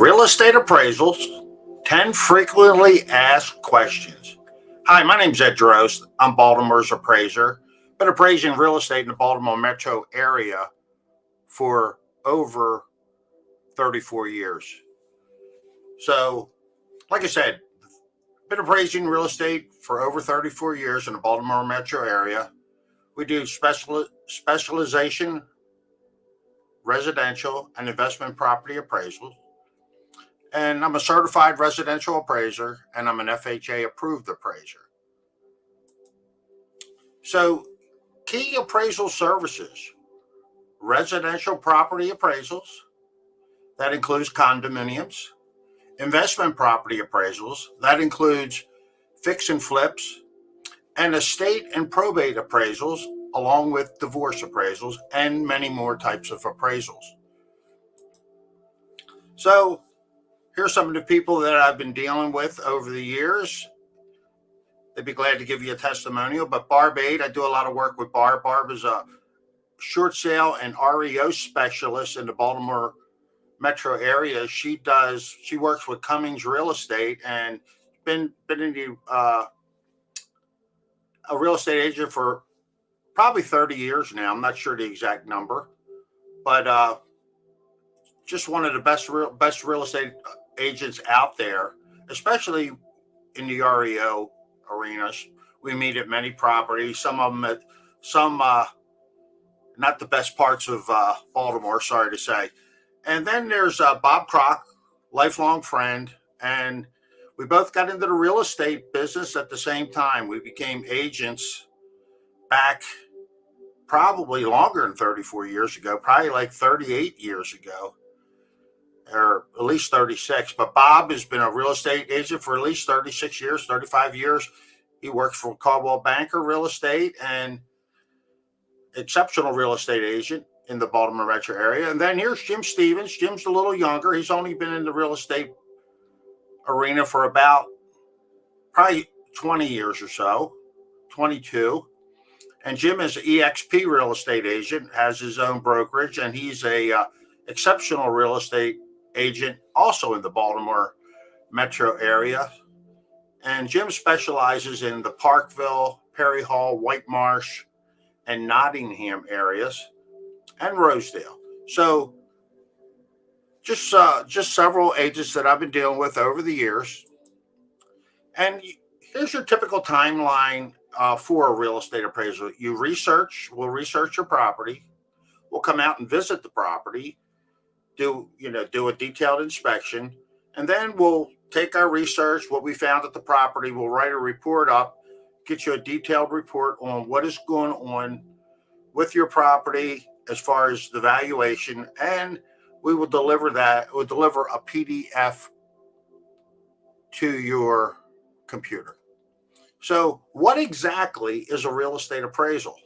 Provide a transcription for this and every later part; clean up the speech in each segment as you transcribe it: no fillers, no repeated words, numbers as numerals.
Real Estate Appraisals, 10 frequently asked questions. Hi, my name's Ed Drost. I'm Baltimore's appraiser. Been appraising real estate in the Baltimore metro area for over 34 years. So, like I said, been appraising real estate for over 34 years in the Baltimore metro area. We do specialization, residential, and investment property appraisals. And I'm a certified residential appraiser, and I'm an FHA approved appraiser. So, key appraisal services: residential property appraisals, that includes condominiums; investment property appraisals, that includes fix and flips; and estate and probate appraisals, along with divorce appraisals, and many more types of appraisals. So, here's some of the people that I've been dealing with over the years. They'd be glad to give you a testimonial. But Barb Aid, I do a lot of work with Barb. Barb is a short sale and REO specialist in the Baltimore metro area. She works with Cummings Real Estate and been in the a real estate agent for probably 30 years now. I'm not sure the exact number, but just one of the best real estate agents out there, especially in the REO arenas. We meet at many properties, some of them at some not the best parts of Baltimore, sorry to say. And then there's Bob Kroc, lifelong friend, and we both got into the real estate business at the same time. We became agents back probably longer than 34 years ago, probably like 38 years ago, or at least 36. But Bob has been a real estate agent for at least 36 years, 35 years. He works for Caldwell Banker Real Estate and exceptional real estate agent in the Baltimore metro area. And then here's Jim Stevens. Jim's a little younger. He's only been in the real estate arena for about probably 20 years or so, 22. And Jim is an EXP real estate agent, has his own brokerage, and he's a exceptional real estate agent also in the Baltimore metro area. And Jim specializes in the Parkville, Perry Hall, White Marsh, and Nottingham areas, and Rosedale. So just several agents that I've been dealing with over the years. And here's your typical timeline for a real estate appraiser. We'll research your property. We'll come out and visit the property, do a detailed inspection, and then we'll take our research, what we found at the property. We'll write a report up, get you a detailed report on what is going on with your property as far as the valuation, and we will deliver that. We'll deliver a PDF to your computer. So, what exactly is a real estate appraisal?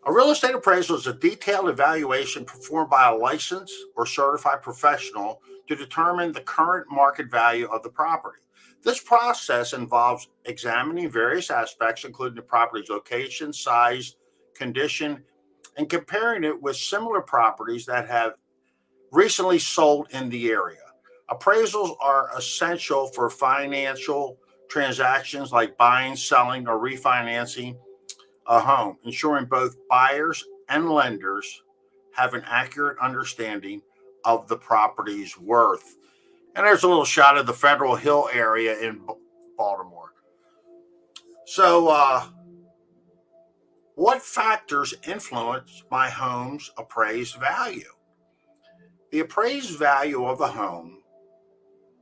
A real estate appraisal is a detailed evaluation performed by a licensed or certified professional to determine the current market value of the property. This process involves examining various aspects, including the property's location, size, condition, and comparing it with similar properties that have recently sold in the area. Appraisals are essential for financial transactions like buying, selling, or refinancing a home, ensuring both buyers and lenders have an accurate understanding of the property's worth. And there's a little shot of the Federal Hill area in Baltimore. So, what factors influence my home's appraised value? The appraised value of a home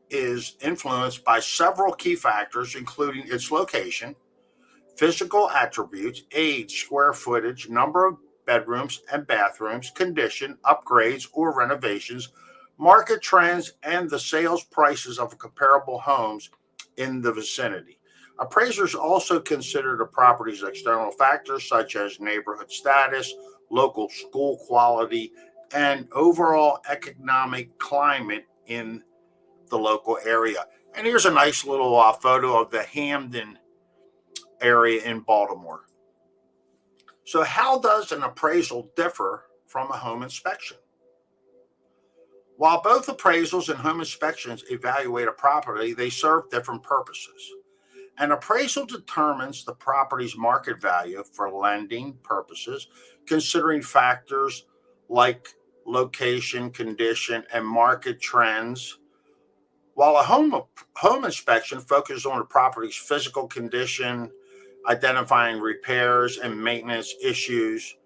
is influenced by several key factors, including its location, physical attributes, age, square footage, number of bedrooms and bathrooms, condition, upgrades or renovations, market trends, and the sales prices of comparable homes in the vicinity. Appraisers also consider the property's external factors such as neighborhood status, local school quality, and overall economic climate in the local area. And here's a nice little photo of the Hamden area in Baltimore. So how does an appraisal differ from a home inspection? While both appraisals and home inspections evaluate a property, they serve different purposes. An appraisal determines the property's market value for lending purposes, considering factors like location, condition, and market trends, while a home inspection focuses on the property's physical condition, identifying repairs and maintenance issues,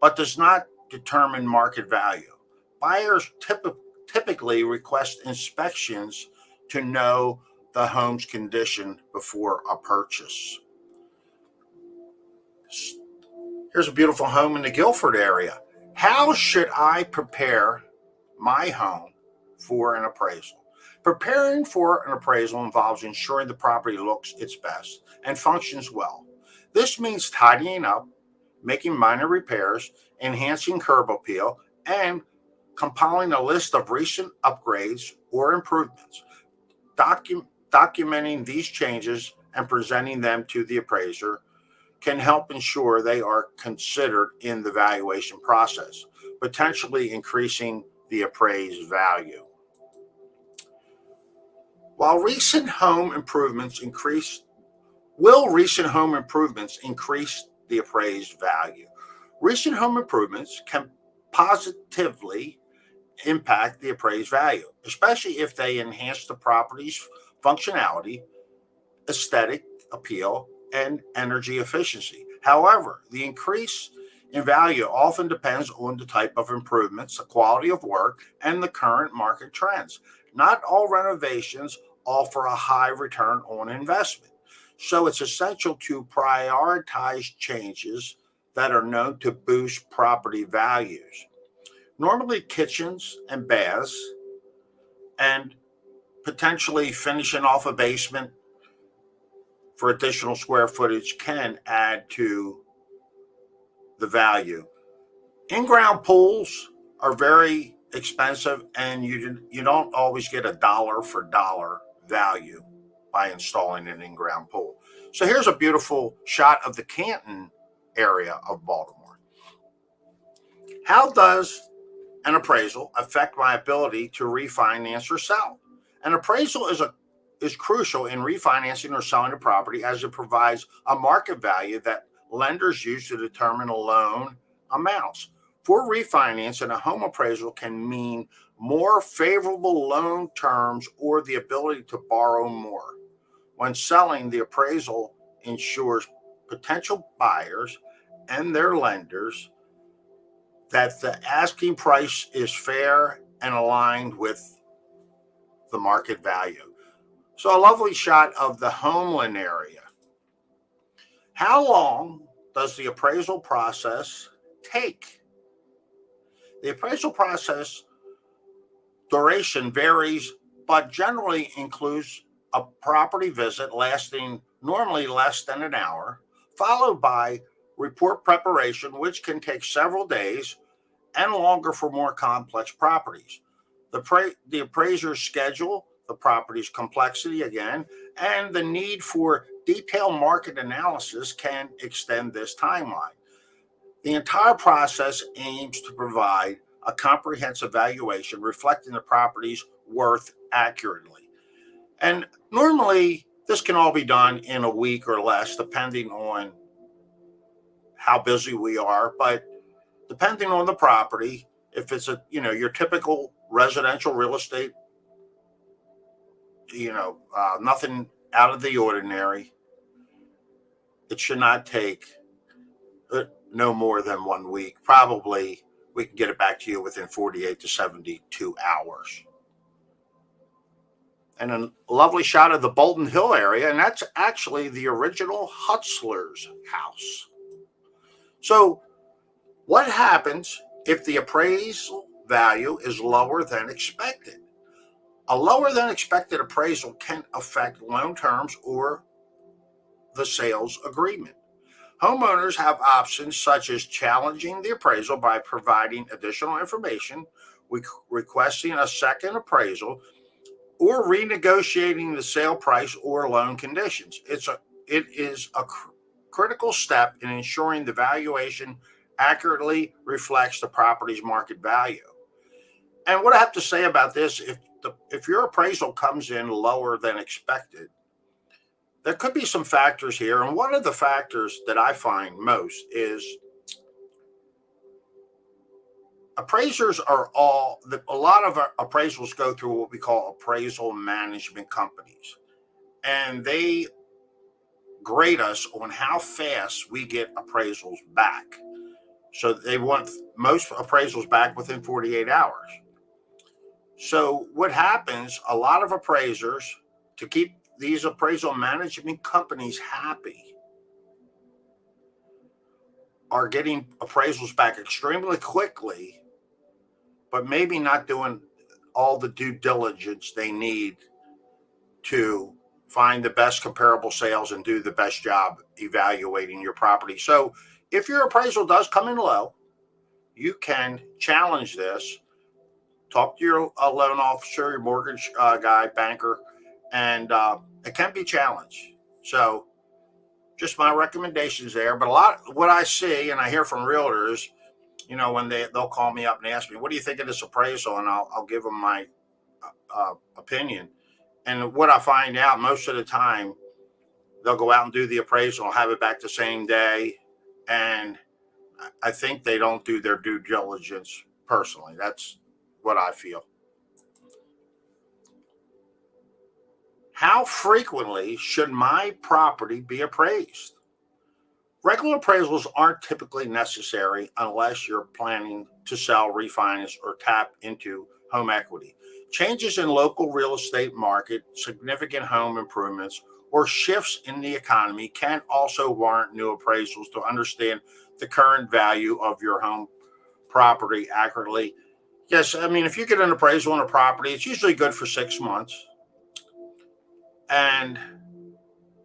but does not determine market value. Buyers typically request inspections to know the home's condition before a purchase. Here's a beautiful home in the Guilford area. How should I prepare my home for an appraisal? Preparing for an appraisal involves ensuring the property looks its best and functions well. This means tidying up, making minor repairs, enhancing curb appeal, and compiling a list of recent upgrades or improvements. Documenting these changes and presenting them to the appraiser can help ensure they are considered in the valuation process, potentially increasing the appraised value. While recent home improvements increase, will recent home improvements increase the appraised value? Recent home improvements can positively impact the appraised value, especially if they enhance the property's functionality, aesthetic appeal, and energy efficiency. However, the increase in value often depends on the type of improvements, the quality of work, and the current market trends. Not all renovations offer a high return on investment, so it's essential to prioritize changes that are known to boost property values. Normally, kitchens and baths, and potentially finishing off a basement for additional square footage can add to the value. In-ground pools are very expensive, and you don't always get a dollar for dollar value by installing an in-ground pool. So here's a beautiful shot of the Canton area of Baltimore. How does an appraisal affect my ability to refinance or sell? An appraisal is crucial in refinancing or selling a property, as it provides a market value that lenders use to determine loan amounts. For refinance, and a home appraisal can mean more favorable loan terms or the ability to borrow more. When selling, the appraisal ensures potential buyers and their lenders that the asking price is fair and aligned with the market value. So, a lovely shot of the Homeland area. How long does the appraisal process take? The appraisal process duration varies, but generally includes a property visit lasting normally less than an hour, followed by report preparation, which can take several days and longer for more complex properties. The appraiser's schedule, the property's complexity again, and the need for detailed market analysis can extend this timeline. The entire process aims to provide a comprehensive valuation reflecting the property's worth accurately. And normally, this can all be done in a week or less, depending on how busy we are. But depending on the property, if it's your typical residential real estate, nothing out of the ordinary, it should not take no more than 1 week. Probably we can get it back to you within 48 to 72 hours. And a lovely shot of the Bolton Hill area, and that's actually the original Hutzler's house. So what happens if the appraisal value is lower than expected? A lower than expected appraisal can affect loan terms or the sales agreement. Homeowners have options such as challenging the appraisal by providing additional information, requesting a second appraisal, or renegotiating the sale price or loan conditions. It is a critical step in ensuring the valuation accurately reflects the property's market value. And what I have to say about this, if your appraisal comes in lower than expected, there could be some factors here. And one of the factors that I find most is appraisers are a lot of appraisals go through what we call appraisal management companies, and they grade us on how fast we get appraisals back. So they want most appraisals back within 48 hours. So what happens, a lot of appraisers, to keep these appraisal management companies happy, are getting appraisals back extremely quickly, but maybe not doing all the due diligence they need to find the best comparable sales and do the best job evaluating your property. So if your appraisal does come in low, you can challenge this. Talk to your loan officer, your mortgage guy, banker, and it can be challenged. So just my recommendations there. But a lot what I see and I hear from realtors, when they'll call me up and ask me, what do you think of this appraisal? And I'll give them my opinion. And what I find out most of the time, they'll go out and do the appraisal, have it back the same day. And I think they don't do their due diligence personally. That's what I feel. How frequently should my property be appraised? Regular appraisals aren't typically necessary unless you're planning to sell, refinance, or tap into home equity. Changes in local real estate market, significant home improvements, or shifts in the economy can also warrant new appraisals to understand the current value of your home property accurately. Yes, I mean, if you get an appraisal on a property, it's usually good for 6 months. And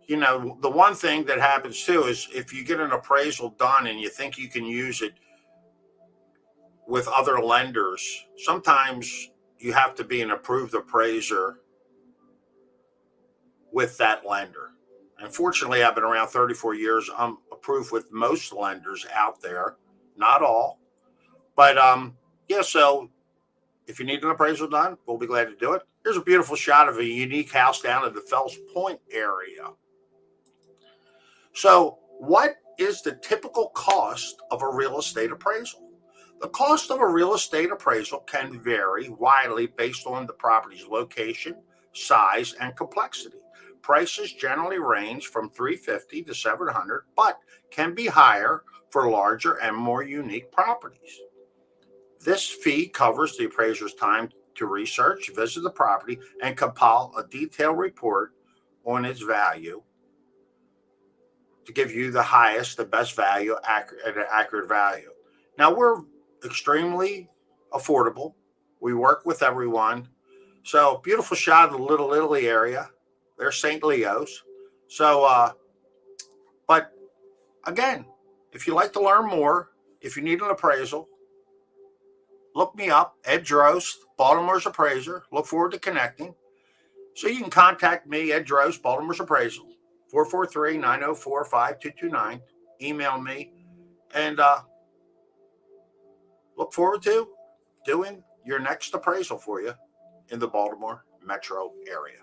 the one thing that happens too is if you get an appraisal done and you think you can use it with other lenders, sometimes you have to be an approved appraiser with that lender. Unfortunately, I've been around 34 years. I'm approved with most lenders out there, not all. But yeah, so if you need an appraisal done, we'll be glad to do it. Here's a beautiful shot of a unique house down in the Fells Point area. So, what is the typical cost of a real estate appraisal? The cost of a real estate appraisal can vary widely based on the property's location, size, and complexity. Prices generally range from $350 to $700, but can be higher for larger and more unique properties. This fee covers the appraiser's time to research, visit the property, and compile a detailed report on its value to give you the highest, the best value, accurate value. Now, we're extremely affordable. We work with everyone. So, beautiful shot of the Little Italy area. There's St. Leo's. So, but again, if you'd like to learn more, if you need an appraisal, look me up, Ed Drost, Baltimore's Appraiser. Look forward to connecting. So you can contact me, Ed Drost, Baltimore's Appraisal, 443-904-5229. Email me, and look forward to doing your next appraisal for you in the Baltimore metro area.